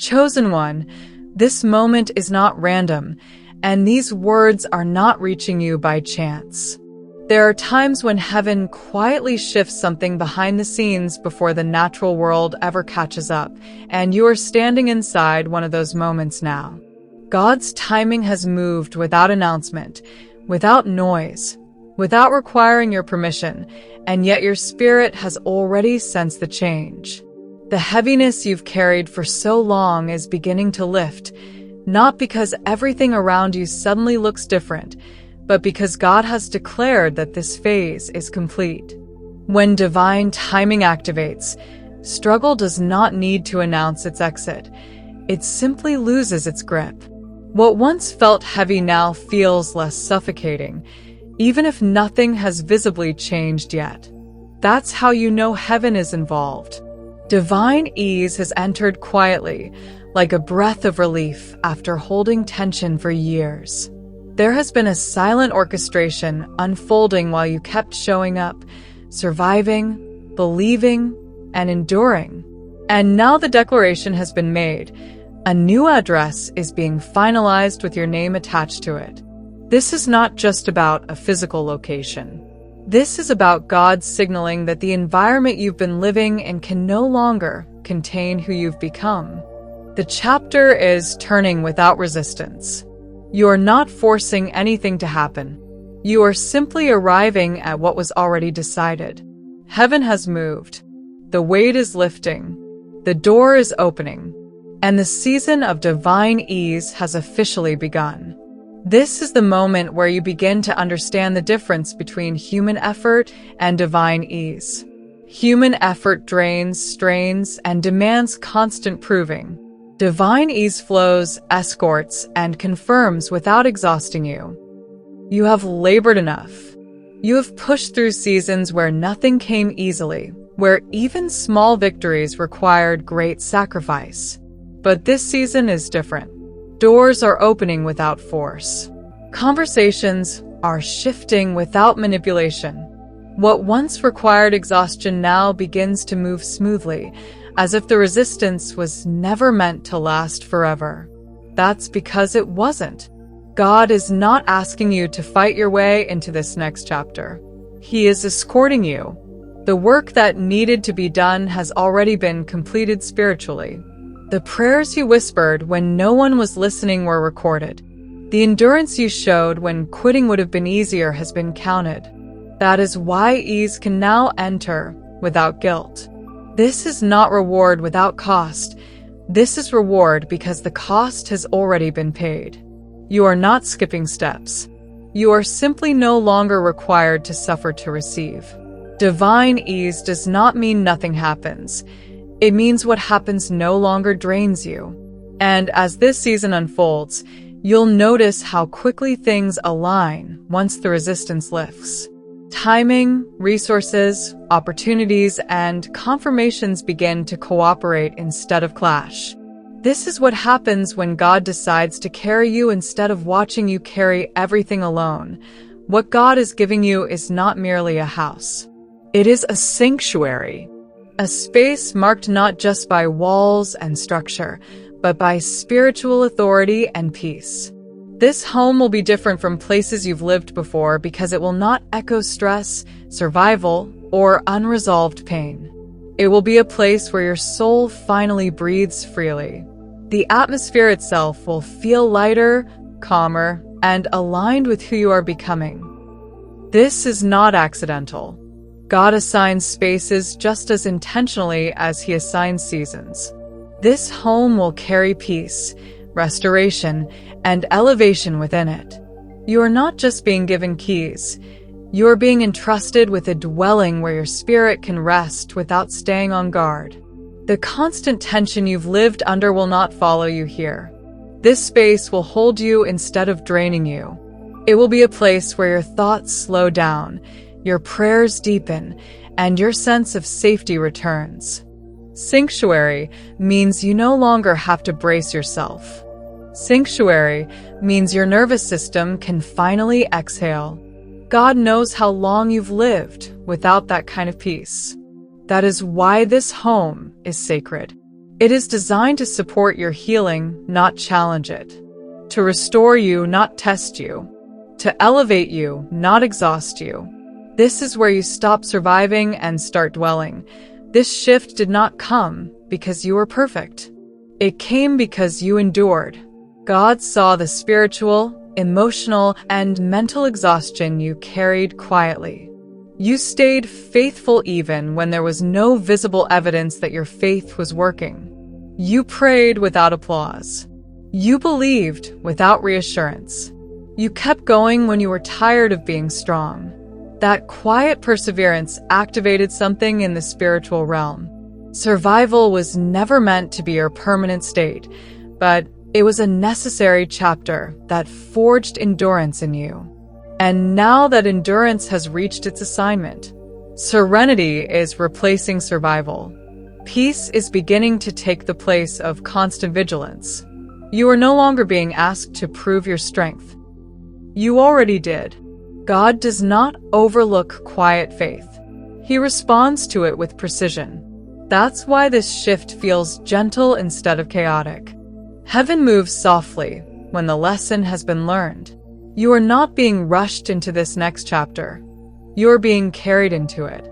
Chosen one, this moment is not random, and these words are not reaching you by chance. There are times when heaven quietly shifts something behind the scenes before the natural world ever catches up, and you are standing inside one of those moments now. God's timing has moved without announcement, without noise, without requiring your permission, and yet your spirit has already sensed the change. The heaviness you've carried for so long is beginning to lift, not because everything around you suddenly looks different, but because God has declared that this phase is complete. When divine timing activates, struggle does not need to announce its exit. It simply loses its grip. What once felt heavy now feels less suffocating, even if nothing has visibly changed yet. That's how you know heaven is involved. Divine ease has entered quietly, like a breath of relief after holding tension for years. There has been a silent orchestration unfolding while you kept showing up, surviving, believing, and enduring. And now the declaration has been made. A new address is being finalized with your name attached to it. This is not just about a physical location. This is about God signaling that the environment you've been living in can no longer contain who you've become. The chapter is turning without resistance. You are not forcing anything to happen. You are simply arriving at what was already decided. Heaven has moved. The weight is lifting. The door is opening. And the season of divine ease has officially begun. This is the moment where you begin to understand the difference between human effort and divine ease. Human effort drains, strains, and demands constant proving. Divine ease flows, escorts, and confirms without exhausting you. You have labored enough. You have pushed through seasons where nothing came easily, where even small victories required great sacrifice. But this season is different. Doors are opening without force. Conversations are shifting without manipulation. What once required exhaustion now begins to move smoothly, as if the resistance was never meant to last forever. That's because it wasn't. God is not asking you to fight your way into this next chapter. He is escorting you. The work that needed to be done has already been completed spiritually. The prayers you whispered when no one was listening were recorded. The endurance you showed when quitting would have been easier has been counted. That is why ease can now enter without guilt. This is not reward without cost. This is reward because the cost has already been paid. You are not skipping steps. You are simply no longer required to suffer to receive. Divine ease does not mean nothing happens. It means what happens no longer drains you. And as this season unfolds, you'll notice how quickly things align once the resistance lifts. Timing, resources, opportunities, and confirmations begin to cooperate instead of clash. This is what happens when God decides to carry you instead of watching you carry everything alone. What God is giving you is not merely a house. It is a sanctuary. A space marked not just by walls and structure, but by spiritual authority and peace. This home will be different from places you've lived before because it will not echo stress, survival, or unresolved pain. It will be a place where your soul finally breathes freely. The atmosphere itself will feel lighter, calmer, and aligned with who you are becoming. This is not accidental. God assigns spaces just as intentionally as He assigns seasons. This home will carry peace, restoration, and elevation within it. You are not just being given keys. You are being entrusted with a dwelling where your spirit can rest without staying on guard. The constant tension you've lived under will not follow you here. This space will hold you instead of draining you. It will be a place where your thoughts slow down, your prayers deepen, and your sense of safety returns. Sanctuary means you no longer have to brace yourself. Sanctuary means your nervous system can finally exhale. God knows how long you've lived without that kind of peace. That is why this home is sacred. It is designed to support your healing, not challenge it. To restore you, not test you. To elevate you, not exhaust you. This is where you stop surviving and start dwelling. This shift did not come because you were perfect. It came because you endured. God saw the spiritual, emotional, and mental exhaustion you carried quietly. You stayed faithful even when there was no visible evidence that your faith was working. You prayed without applause. You believed without reassurance. You kept going when you were tired of being strong. That quiet perseverance activated something in the spiritual realm. Survival was never meant to be your permanent state, but it was a necessary chapter that forged endurance in you. And now that endurance has reached its assignment, serenity is replacing survival. Peace is beginning to take the place of constant vigilance. You are no longer being asked to prove your strength. You already did. God does not overlook quiet faith. He responds to it with precision. That's why this shift feels gentle instead of chaotic. Heaven moves softly when the lesson has been learned. You are not being rushed into this next chapter. You are being carried into it.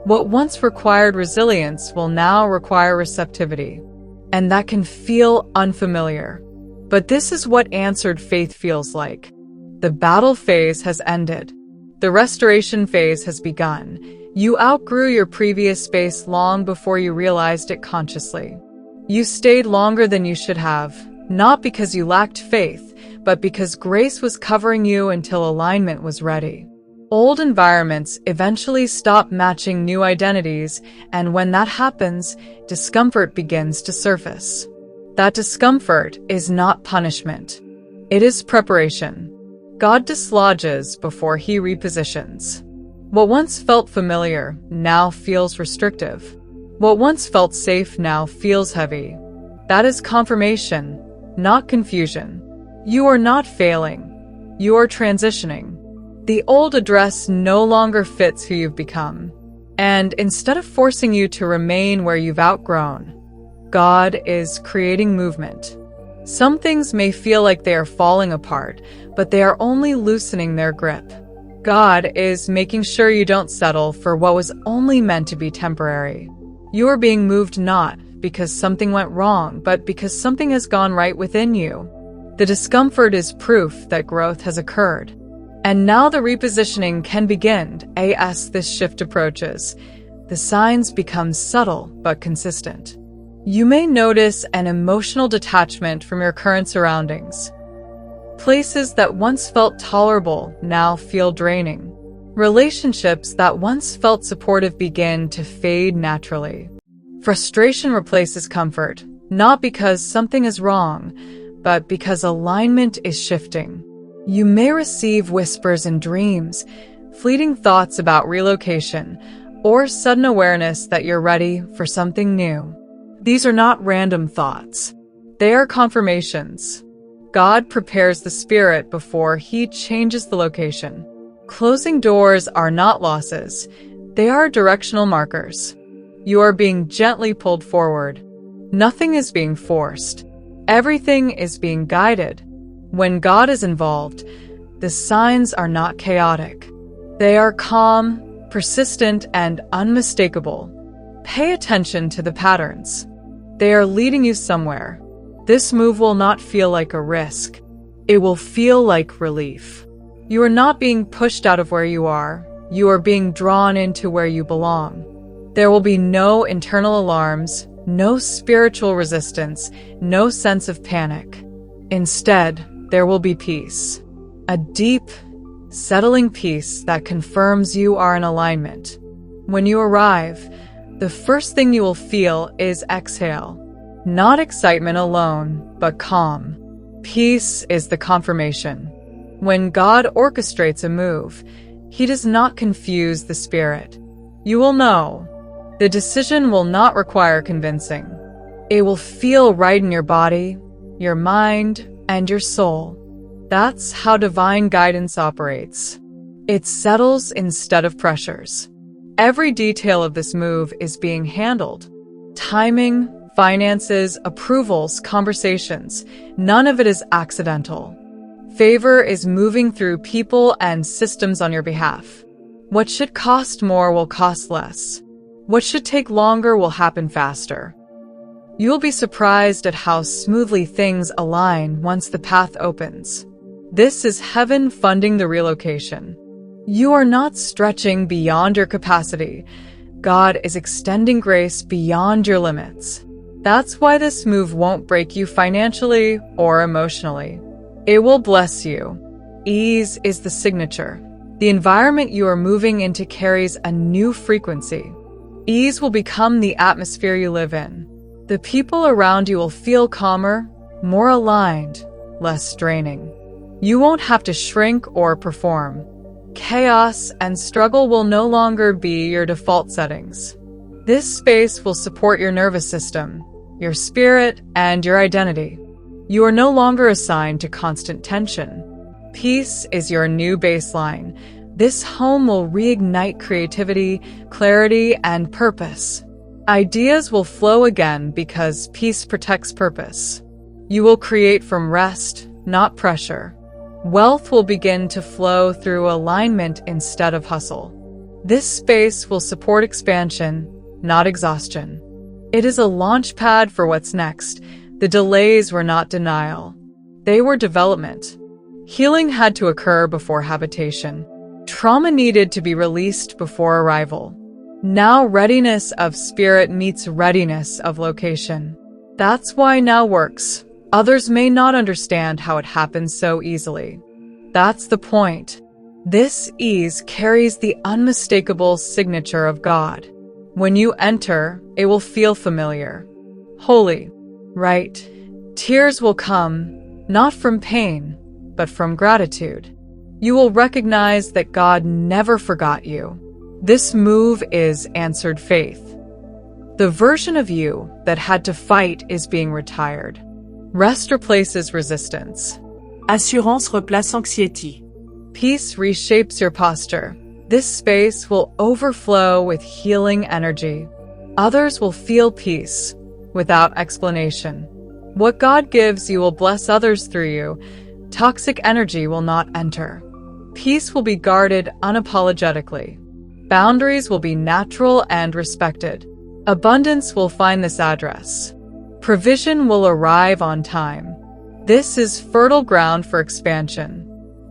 What once required resilience will now require receptivity, and that can feel unfamiliar. But this is what answered faith feels like. The battle phase has ended. The restoration phase has begun. You outgrew your previous space long before you realized it consciously. You stayed longer than you should have, not because you lacked faith, but because grace was covering you until alignment was ready. Old environments eventually stop matching new identities, and when that happens, discomfort begins to surface. That discomfort is not punishment. It is preparation. God dislodges before he repositions. What once felt familiar now feels restrictive. What once felt safe now feels heavy. That is confirmation, not confusion. You are not failing. You are transitioning. The old address no longer fits who you've become. And instead of forcing you to remain where you've outgrown, God is creating movement. Some things may feel like they are falling apart, but they are only loosening their grip. God is making sure you don't settle for what was only meant to be temporary. You are being moved not because something went wrong, but because something has gone right within you. The discomfort is proof that growth has occurred. And now the repositioning can begin as this shift approaches. The signs become subtle but consistent. You may notice an emotional detachment from your current surroundings. Places that once felt tolerable now feel draining. Relationships that once felt supportive begin to fade naturally. Frustration replaces comfort, not because something is wrong, but because alignment is shifting. You may receive whispers in dreams, fleeting thoughts about relocation, or sudden awareness that you're ready for something new. These are not random thoughts. They are confirmations. God prepares the spirit before he changes the location. Closing doors are not losses. They are directional markers. You are being gently pulled forward. Nothing is being forced. Everything is being guided. When God is involved, the signs are not chaotic. They are calm, persistent, and unmistakable. Pay attention to the patterns. They are leading you somewhere. This move will not feel like a risk. It will feel like relief. You are not being pushed out of where you are. You are being drawn into where you belong. There will be no internal alarms, no spiritual resistance, no sense of panic. Instead, there will be peace. A deep, settling peace that confirms you are in alignment. When you arrive, the first thing you will feel is exhale. Not excitement alone, but calm. Peace is the confirmation. When God orchestrates a move, he does not confuse the spirit. You will know. The decision will not require convincing. It will feel right in your body, your mind, and your soul. That's how divine guidance operates. It settles instead of pressures. Every detail of this move is being handled. Timing, Finances, approvals, conversations, none of it is accidental. Favor is moving through people and systems on your behalf. What should cost more will cost less. What should take longer will happen faster. You'll be surprised at how smoothly things align once the path opens. This is heaven funding the relocation. You are not stretching beyond your capacity. God is extending grace beyond your limits. That's why this move won't break you financially or emotionally. It will bless you. Ease is the signature. The environment you are moving into carries a new frequency. Ease will become the atmosphere you live in. The people around you will feel calmer, more aligned, less draining. You won't have to shrink or perform. Chaos and struggle will no longer be your default settings. This space will support your nervous system, your spirit, and your identity. You are no longer assigned to constant tension. Peace is your new baseline. This home will reignite creativity, clarity, and purpose. Ideas will flow again because peace protects purpose. You will create from rest, not pressure. Wealth will begin to flow through alignment instead of hustle. This space will support expansion, not exhaustion. It is a launch pad for what's next. The delays were not denial. They were development. Healing had to occur before habitation. Trauma needed to be released before arrival. Now readiness of spirit meets readiness of location. That's why now works. Others may not understand how it happens so easily. That's the point. This ease carries the unmistakable signature of God. When you enter, it will feel familiar. Holy. Right. Tears will come, not from pain, but from gratitude. You will recognize that God never forgot you. This move is answered faith. The version of you that had to fight is being retired. Rest replaces resistance. Assurance replace anxiety. Peace reshapes your posture. This space will overflow with healing energy. Others will feel peace without explanation. What God gives you will bless others through you. Toxic energy will not enter. Peace will be guarded unapologetically. Boundaries will be natural and respected. Abundance will find this address. Provision will arrive on time. This is fertile ground for expansion.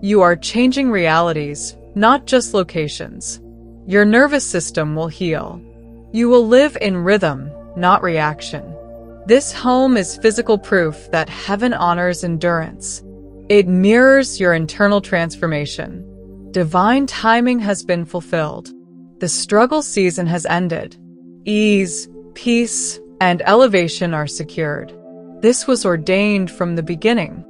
You are changing realities, not just locations. Your nervous system will heal. You will live in rhythm, not reaction. This home is physical proof that heaven honors endurance. It mirrors your internal transformation. Divine timing has been fulfilled. The struggle season has ended. Ease, peace, and elevation are secured. This was ordained from the beginning.